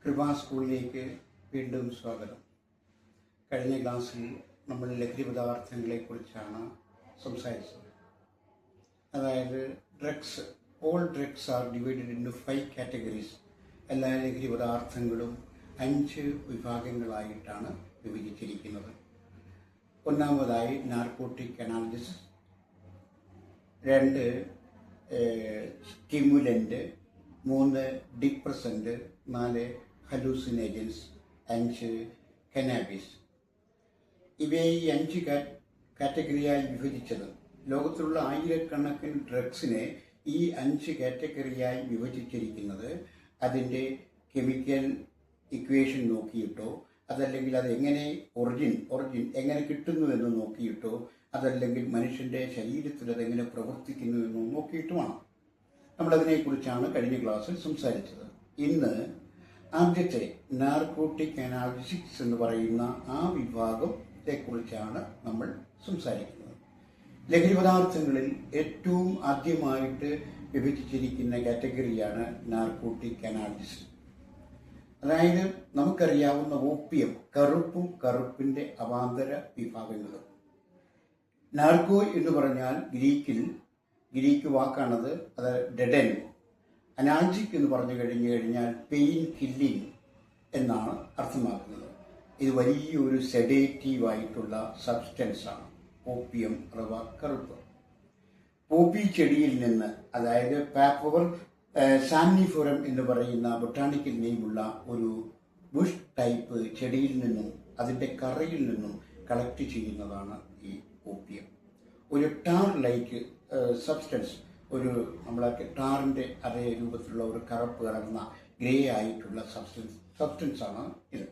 കൃപാ സ്കൂളിലേക്ക് വീണ്ടും സ്വാഗതം. കഴിഞ്ഞ ക്ലാസ്സിൽ നമ്മൾ ലഹരി പദാർത്ഥങ്ങളെക്കുറിച്ചാണ് സംസാരിച്ചത്. അതായത് all drugs R divided in 5 categories. എല്ലാ ലഹരി പദാർത്ഥങ്ങളും 5 വിഭാഗങ്ങളായിട്ടാണ് വിഭജിച്ചിരിക്കുന്നത്. ഒന്നാമതായി narcotic analysis, 2 stimulant, 3 depressant, 4 ഹലൂസിനേജൻസ്, 5 cannabis. ഇവയെ ഈ 5 കാറ്റഗറിയായി വിഭജിച്ചത് ലോകത്തിലുള്ള ആയിരക്കണക്കിന് ഡ്രഗ്സിനെ ഈ 5 കാറ്റഗറിയായി വിഭജിച്ചിരിക്കുന്നത് അതിൻ്റെ കെമിക്കൽ ഇക്വേഷൻ നോക്കിയിട്ടോ, അതല്ലെങ്കിൽ അത് എങ്ങനെ ഒറിജിൻ എങ്ങനെ കിട്ടുന്നു എന്ന് നോക്കിയിട്ടോ, അതല്ലെങ്കിൽ മനുഷ്യൻ്റെ ശരീരത്തിൽ അതെങ്ങനെ പ്രവർത്തിക്കുന്നു എന്ന് നോക്കിയിട്ടുമാണ്. നമ്മളതിനെക്കുറിച്ചാണ് കഴിഞ്ഞ ക്ലാസ്സിൽ സംസാരിച്ചത്. ഇന്ന് ആദ്യത്തെ നാർക്കോട്ടിക് അനാലിസിസ് എന്ന് പറയുന്ന ആ വിഭാഗത്തെക്കുറിച്ചാണ് നമ്മൾ സംസാരിക്കുന്നത്. ലഹരി പദാർത്ഥങ്ങളിൽ ഏറ്റവും ആദ്യമായിട്ട് വിഭജിച്ചിരിക്കുന്ന കാറ്റഗറിയാണ് നാർക്കോട്ടിക് അനാലിസിസ്. അതായത് നമുക്കറിയാവുന്ന ഓപ്പിയം, കറുപ്പിൻ്റെ അവാന്തര വിഭാഗങ്ങളും. നാർക്കോ എന്ന് പറഞ്ഞാൽ ഗ്രീക്ക് വാക്കാണത്, അത് ഡെഡൻ. അനാൽജിക് എന്ന് പറഞ്ഞു കഴിഞ്ഞാൽ പെയിൻ കില്ലിങ് എന്നാണ് അർത്ഥമാക്കുന്നത്. ഇത് വലിയൊരു സെഡേറ്റീവായിട്ടുള്ള സബ്സ്റ്റൻസാണ് ഓപ്പിയം അഥവാ കറുപ്പ്. പോപ്പി ചെടിയിൽ നിന്ന്, അതായത് പാപ്പവർ സാംനിഫോറം എന്ന് പറയുന്ന ബൊട്ടാണിക്കൽ നെയിമുള്ള ഒരു ബുഷ് ടൈപ്പ് ചെടിയിൽ നിന്നും അതിൻ്റെ കറയിൽ നിന്നും കളക്ട് ചെയ്യുന്നതാണ് ഈ ഓപ്പിയം. ഒരു ടാർ ലൈക്ക് സബ്സ്റ്റൻസ്, നമ്മളെ ടാറിൻ്റെ അതേ രൂപത്തിലുള്ള ഒരു കറുപ്പ് കലർന്ന ഗ്രേ ആയിട്ടുള്ള സബ്സ്റ്റൻസാണ് ഇത്.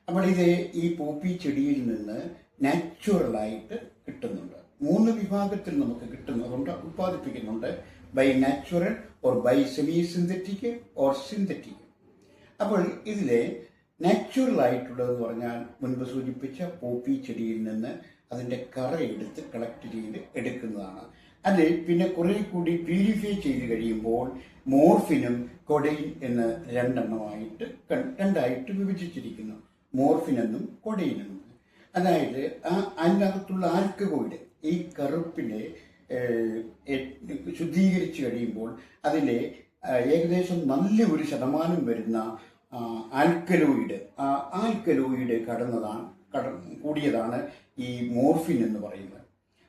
അപ്പോൾ ഇത് ഈ പോപ്പി ചെടിയിൽ നിന്ന് നാച്ചുറലായിട്ട് കിട്ടുന്നുണ്ട്. 3 വിഭാഗത്തിൽ നമുക്ക് കിട്ടുന്നതുകൊണ്ട് ഉത്പാദിപ്പിക്കുന്നുണ്ട്. By natural or by semi synthetic or synthetic. അപ്പോൾ ഇതിലെ നാച്ചുറൽ ആയിട്ടുള്ളതെന്ന് പറഞ്ഞാൽ മുൻപ് സൂചിപ്പിച്ച പോപ്പി ചെടിയിൽ നിന്ന് അതിൻ്റെ കറ എടുത്ത് കളക്ട് ചെയ്ത് എടുക്കുന്നതാണ്. അത് പിന്നെ കുറെ കൂടി പ്യൂരിഫൈ ചെയ്ത് കഴിയുമ്പോൾ മോർഫിനും കൊഡെയിൻ എന്ന് രണ്ടായിട്ട് വിഭജിച്ചിരിക്കുന്നു. മോർഫിൻ എന്നും കൊഡെയിൻ എന്നും. അതായത് അതിനകത്തുള്ള ആൽക്കഹോയിഡ് ഈ കറുപ്പിനെ ശുദ്ധീകരിച്ച് കഴിയുമ്പോൾ അതിലെ ഏകദേശം നല്ല ഒരു ശതമാനം വരുന്ന ആൽക്കലോയിഡ് കൂടിയതാണ് ഈ മോർഫിൻ എന്ന് പറയുന്നത്.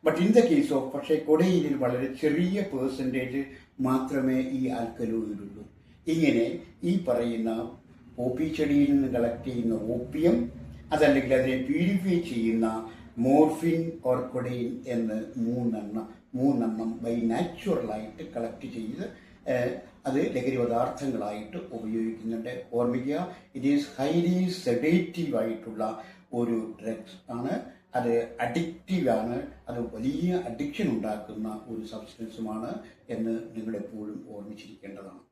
But in the case of പക്ഷേ കൊഡെയിനിൽ വളരെ ചെറിയ പേഴ്സൻറ്റേജ് മാത്രമേ ഈ ആൽക്കലോയിഡ് ഉള്ളൂ. ഇങ്ങനെ ഈ പറയുന്ന പോപ്പി ചെടിയിൽ നിന്ന് കളക്ട് ചെയ്യുന്ന ഓപ്പിയം, അതല്ലെങ്കിൽ അതിനെ പ്യൂരിഫൈ ചെയ്യുന്ന മോർഫിൻ ഓർ കൊഡെയിൻ എന്ന് മൂന്നെണ്ണം ബൈ നാച്ചുറലായിട്ട് കളക്ട് ചെയ്ത് അത് ലഹരി പദാർത്ഥങ്ങളായിട്ട് ഉപയോഗിക്കുന്നുണ്ട്. ഓർമ്മിക്കുക, ഇറ്റ് ഈസ് ഹൈലി സെഡേറ്റീവ് ആയിട്ടുള്ള ഒരു ഡ്രഗ്സ് ആണ്. അത് അഡിക്റ്റീവാണ്. അത് വലിയ അഡിക്ഷൻ ഉണ്ടാക്കുന്ന ഒരു സബ്സ്റ്റൻസുമാണ് എന്ന് നിങ്ങളെപ്പോഴും ഓർമ്മിച്ചിരിക്കേണ്ടതാണ്.